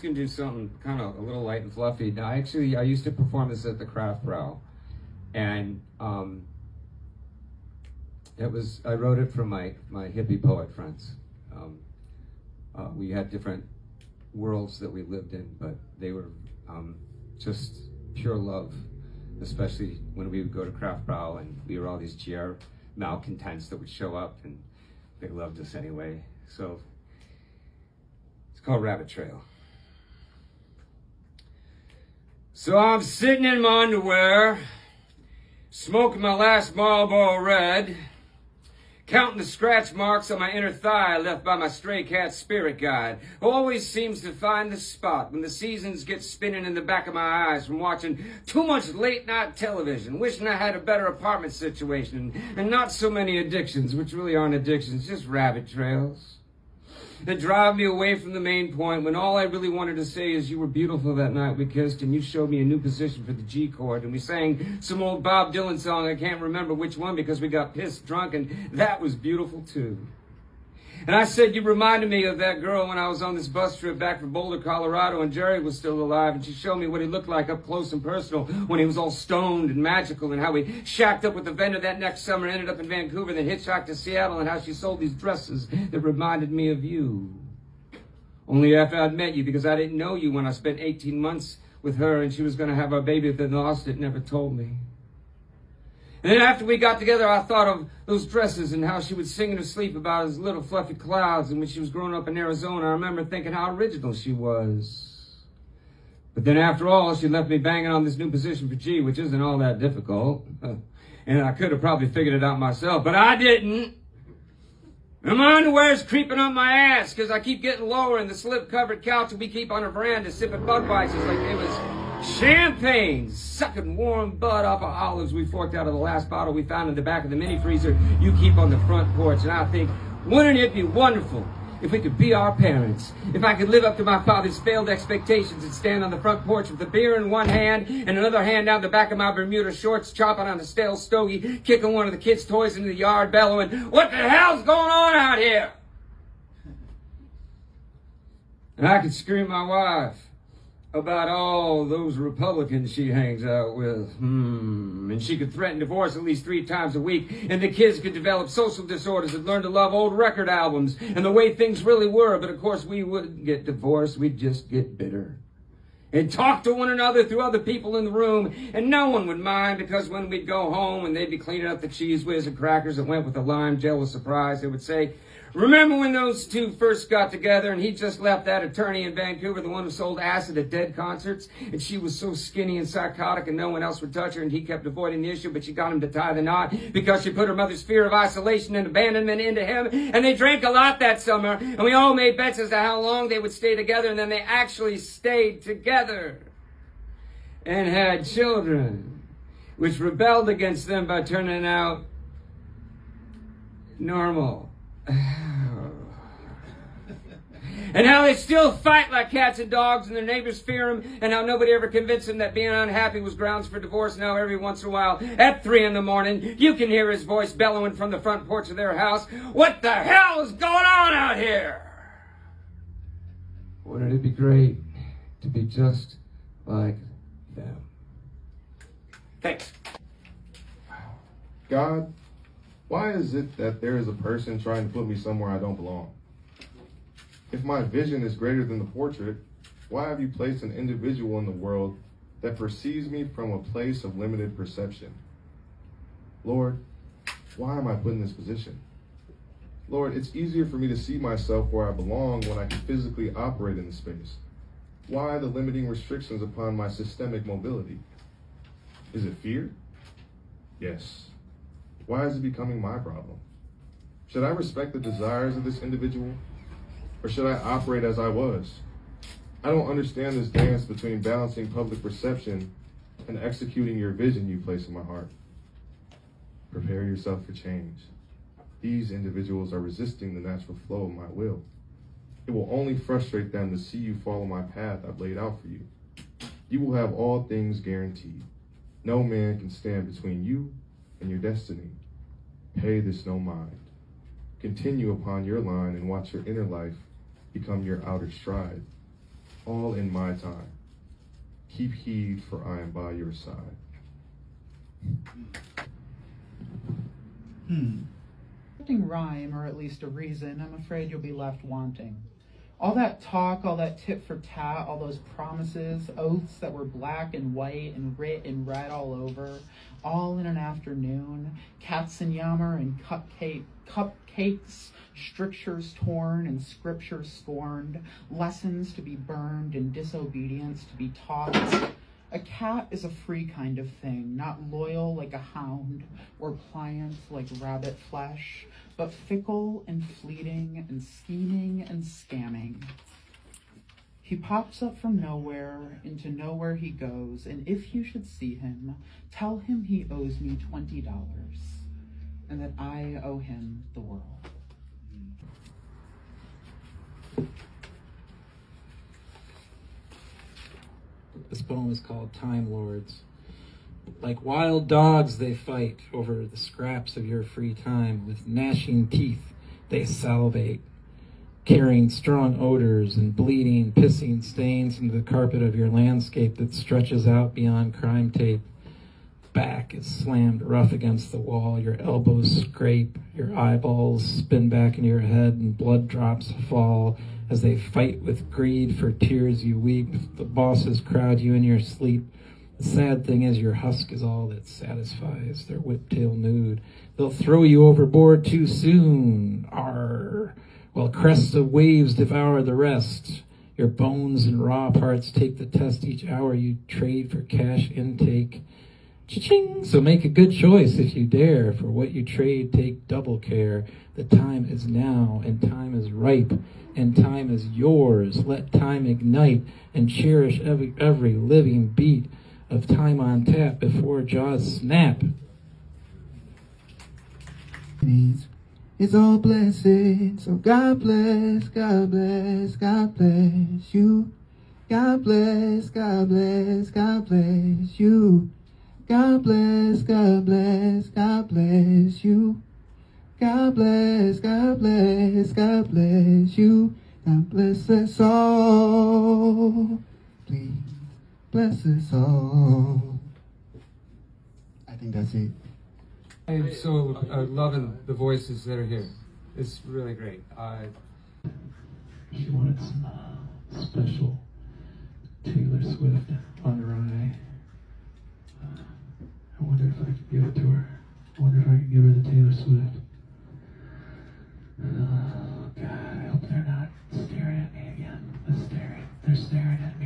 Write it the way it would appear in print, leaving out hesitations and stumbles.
going to do something kind of a little light and fluffy. Now, I used to perform this at the Craft Brow. And I wrote it for my hippie poet friends. We had different worlds that we lived in, but they were just pure love, especially when we would go to Craft Brow and we were all these GR malcontents that would show up, and they loved us anyway. So it's called Rabbit Trail. So I'm sitting in my underwear, smoking my last Marlboro Red, counting the scratch marks on my inner thigh left by my stray cat spirit guide, who always seems to find the spot when the seasons get spinning in the back of my eyes from watching too much late-night television, wishing I had a better apartment situation and not so many addictions, which really aren't addictions, just rabbit trails that drive me away from the main point when all I really wanted to say is you were beautiful that night we kissed and you showed me a new position for the G chord and we sang some old Bob Dylan song, I can't remember which one because we got pissed drunk and that was beautiful too. And I said, you reminded me of that girl when I was on this bus trip back from Boulder, Colorado, and Jerry was still alive, and she showed me what he looked like up close and personal when he was all stoned and magical, and how he shacked up with the vendor that next summer, ended up in Vancouver, then hitchhiked to Seattle, and how she sold these dresses that reminded me of you. Only after I'd met you, because I didn't know you when I spent 18 months with her, and she was going to have our baby if they lost it, never told me. And then after we got together, I thought of those dresses and how she would sing in her sleep about his little fluffy clouds. And when she was growing up in Arizona, I remember thinking how original she was. But then after all, she left me banging on this new position for G, which isn't all that difficult. And I could have probably figured it out myself, but I didn't. And my underwear's creeping up my ass because I keep getting lower in the slip-covered couch that we keep on our veranda sipping Budweisers like it was champagne, sucking warm bud off of olives we forked out of the last bottle we found in the back of the mini freezer you keep on the front porch. And I think, wouldn't it be wonderful if we could be our parents? If I could live up to my father's failed expectations and stand on the front porch with a beer in one hand and another hand down the back of my Bermuda shorts, chopping on a stale stogie, kicking one of the kids' toys into the yard, bellowing, what the hell's going on out here? And I could scream my wife about all those Republicans she hangs out with. And she could threaten divorce at least 3 times a week, and the kids could develop social disorders and learn to love old record albums and the way things really were. But of course we wouldn't get divorced, we'd just get bitter and talk to one another through other people in the room, and no one would mind, because when we'd go home and they'd be cleaning up the cheese whiz and crackers that went with the lime jello surprise, they would say, remember when those two first got together and he just left that attorney in Vancouver, the one who sold acid at Dead concerts, and she was so skinny and psychotic and no one else would touch her, and he kept avoiding the issue, but she got him to tie the knot because she put her mother's fear of isolation and abandonment into him, and they drank a lot that summer, and we all made bets as to how long they would stay together, and then they actually stayed together and had children, which rebelled against them by turning out normal. And how they still fight like cats and dogs and their neighbors fear them, and how nobody ever convinced them that being unhappy was grounds for divorce. Now every once in a while, at 3 in the morning, you can hear his voice bellowing from the front porch of their house, what the hell is going on out here? Wouldn't it be great to be just like them? Thanks. God, why is it that there is a person trying to put me somewhere I don't belong? If my vision is greater than the portrait, why have you placed an individual in the world that perceives me from a place of limited perception? Lord, why am I put in this position? Lord, it's easier for me to see myself where I belong when I can physically operate in the space. Why the limiting restrictions upon my systemic mobility? Is it fear? Yes. Why is it becoming my problem? Should I respect the desires of this individual? Or should I operate as I was? I don't understand this dance between balancing public perception and executing your vision you place in my heart. Prepare yourself for change. These individuals are resisting the natural flow of my will. It will only frustrate them to see you follow my path I've laid out for you. You will have all things guaranteed. No man can stand between you and your destiny. Pay this no mind. Continue upon your line and watch your inner life become your outer stride. all in my time. Keep heed, for I am by your side. Something rhyme, or at least a reason, I'm afraid you'll be left wanting. All that talk, all that tit for tat, all those promises, oaths that were black and white and writ in red all over, all in an afternoon, katzenjammer and cupcakes, strictures torn and scriptures scorned, lessons to be burned and disobedience to be taught. A cat is a free kind of thing, not loyal like a hound or pliant like rabbit flesh, but fickle and fleeting and scheming and scamming. He pops up from nowhere, into nowhere he goes, and if you should see him, tell him he owes me $20 and that I owe him the world. This poem is called Time Lords. Like wild dogs they fight over the scraps of your free time. With gnashing teeth they salivate, carrying strong odors and bleeding, pissing stains into the carpet of your landscape that stretches out beyond crime tape. Back is slammed rough against the wall, your elbows scrape, your eyeballs spin back in your head, and blood drops fall as they fight with greed for tears you weep. The bosses crowd you in your sleep. The sad thing is your husk is all that satisfies their whiptail mood. They'll throw you overboard too soon, arr, while crests of waves devour the rest. Your bones and raw parts take the test each hour you trade for cash intake. Cha-ching! So make a good choice if you dare. For what you trade, take double care. The time is now, and time is ripe, and time is yours. Let time ignite and cherish every living beat of time on tap before jaws snap. It's all blessed, so God bless, God bless, God bless you. God bless, God bless, God bless you. God bless, God bless, God bless you. God bless, God bless, God bless you. God bless us all. Please bless us all. I think that's it. I'm so loving the voices that are here. It's really great. She wanted some special Taylor Swift under eye. I wonder if I could give it to her. I wonder if I could give her the Taylor Swift. Oh, God, I hope they're not staring at me again. They're staring at me.